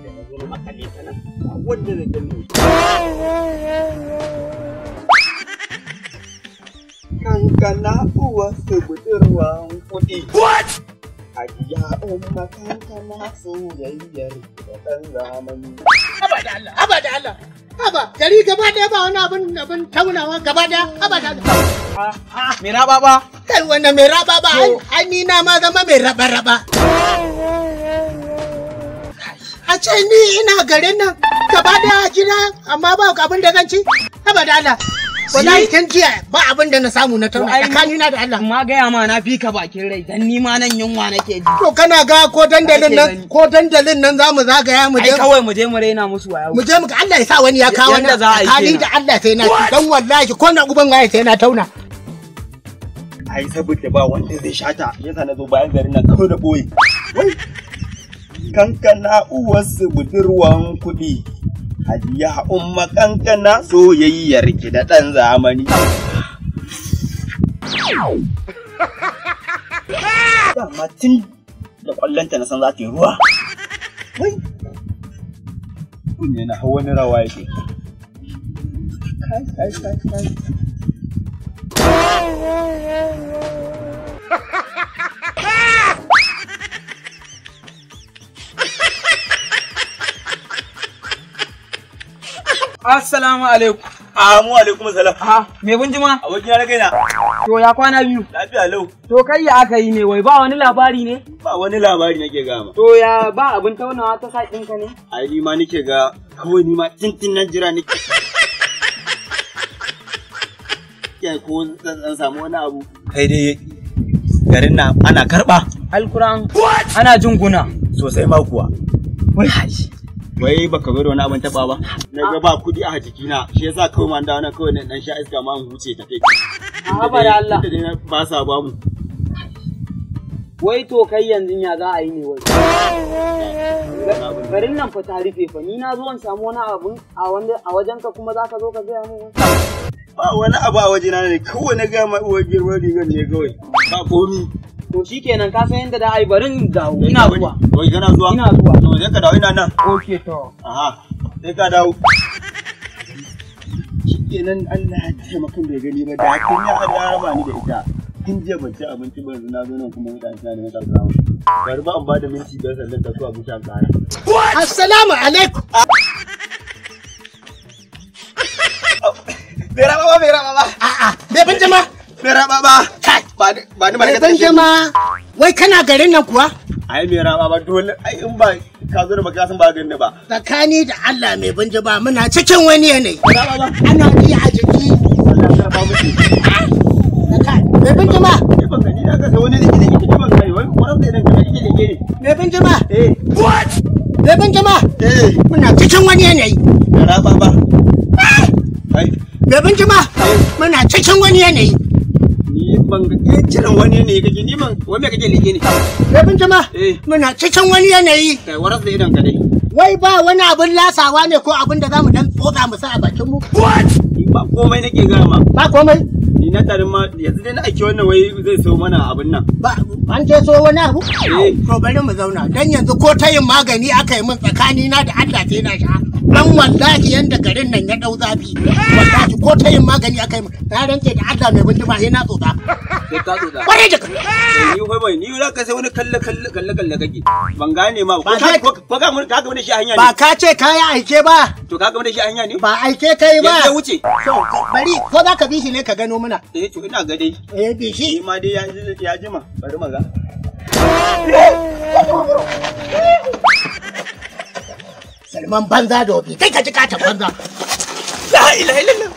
da na zo makale ta nan wanda zai gani. Kankana uwa su budurwan kuɗi. What? Hajiya umma kankana soyayyar da ɗan zamani. Haba da Allah, haba da Allah. Haba, gari gaba ɗaya ba wani abin taunawa gaba ɗaya, haba da Allah. Me raba ba? Kai wannan mai raba ba, ai ni na ma zama mai raba-raba. A ce ni ina garin nan gaba ɗaya gida amma ba abin da zan ci, haba da Allah. Wallahi tun jiya ba abin da na samu na tauna tsakanina da Allah. Ma gaya ma na fi ka bakin rai dan ni ma nan yunwa nake ji. To kana ga ko dandalin nan zamu zagaya mu je. Ai kawai mu je mu raina musu waya. Mu je mu ga Allah ya sa wani ya kawo na tsakani da Allah sai na ci dan wallahi ko na uban waye sai na tauna. Ai saboda ba wanda zai shata yasa na zo bayan garin nan kawai da boye. Kankana uwarsu budurwan kuɗi. Hajiya umma kankana soyayyar ki da ɗan zamani. Dama tun da ƙwallonta na san za ta yi ruwa. Wai, kunne na hau wani rawa yake. Kai. Assalamu alaikum. Mu alaikum salam. Me bunjima? Abokina na gaina. To ya kwana biyu. Lafiya lau. To kai ya aka yi ne wai ba wani labari ne? Ba wani labari nake gama. To ya ba abin taunawa ta sa ɗinka ne? Ai ni ma nake ga kawai ni ma tintin nan jira nake. Ya ko zan samu wani abu. Kai dai garin nan ana karɓa. Alquran ana jin guna. Sosai ma kuwa. Wai baka zo da wani abin taba ba? Na ga ba kudi a jikina, shi yasa kawai man da wannan kawai dan sha iska ma an huce ta kai. Haba da Allah. Ba sa ba mu. Wai to kai yanzu ya za a yi ne wai. Garin nan fa ta rufe fa ni na zo in samu wani abu a wajen ka kuma zaka zo ka gaya mu. Ba wani abu a wajena ne kawai na ga mai uwar girman rigar ne kawai. Ba komi. To shikenan ka san yadda da ai barin dawo. Ina zuwa. Wai kana zuwa? Ina zuwa. To sai ka dawo ina nan. Okay to. Aha. Sai ka dawo. Shikenan Allah ya taimaka bai gani ba da kin ya raba ni da ita. Kin je ban ci abinci ba yanzu na zo nan kuma mutane suna da mata samu. Bari ba an bada minti 5 sannan ka so abinci an kara. Assalamu alaikum. Bai raba ba. A'a, bai bunjima. Bai raba ba. Ba ni ba bai bunjima. Wai kana garin nan kuwa? Ai bai raba ba dole ai in ba ka zo da baka san ba garin ba. Tsakani da Allah mai bunjima muna cikin wani yanayi. Raba ba. Ana ji a jiki. Allah ya raba muku. Mai bunjima. Ni ban gani da ka sai wani da ke ban kai wai wannan da ka ke ne. Mai bunjima. What? Mai bunjima. Muna cikin wani yanayi. Raba ba. Ai. Mai bunjima. Muna cikin wani yanayi. Ban kiran wani ne kake ni ban wai me kake leke ne Bai bunjima muna cikin wani yanayi kai waras da idan ka dai wai ba wani abin lasawa ne ko abin da zamu dan tsotsa mu sa a bakin mu what ba komai nake ga ma ba komai ni na tarin ma yanzu dai na aiki wannan wai zai so mana abin nan ba an ce so wani abu to bari mu zauna dan yanzu ko tayin magani aka yi min tsakani na da Allah sai na sha dan wallahi yanda garin nan ya dau zafi wallahi ko tayin magani aka yi min na rance da Allah mai bunjima sai na tsotsa sai ka tsotsa kware da kai ni wai bai ni za ka sai wani kalle kake ban gane ma ko ka mun ka ga wani shi hanya ne ba ka ce kaya aike ba to ka ga wani shi hanya ne ba aike kai ba ya wuce to bari ko za ka bi shi ne ka gano muna to ina ga dai bi shi ma dai ya jima bari maga Salman banza da wabi kai ka ji katon banza la ilaha illallah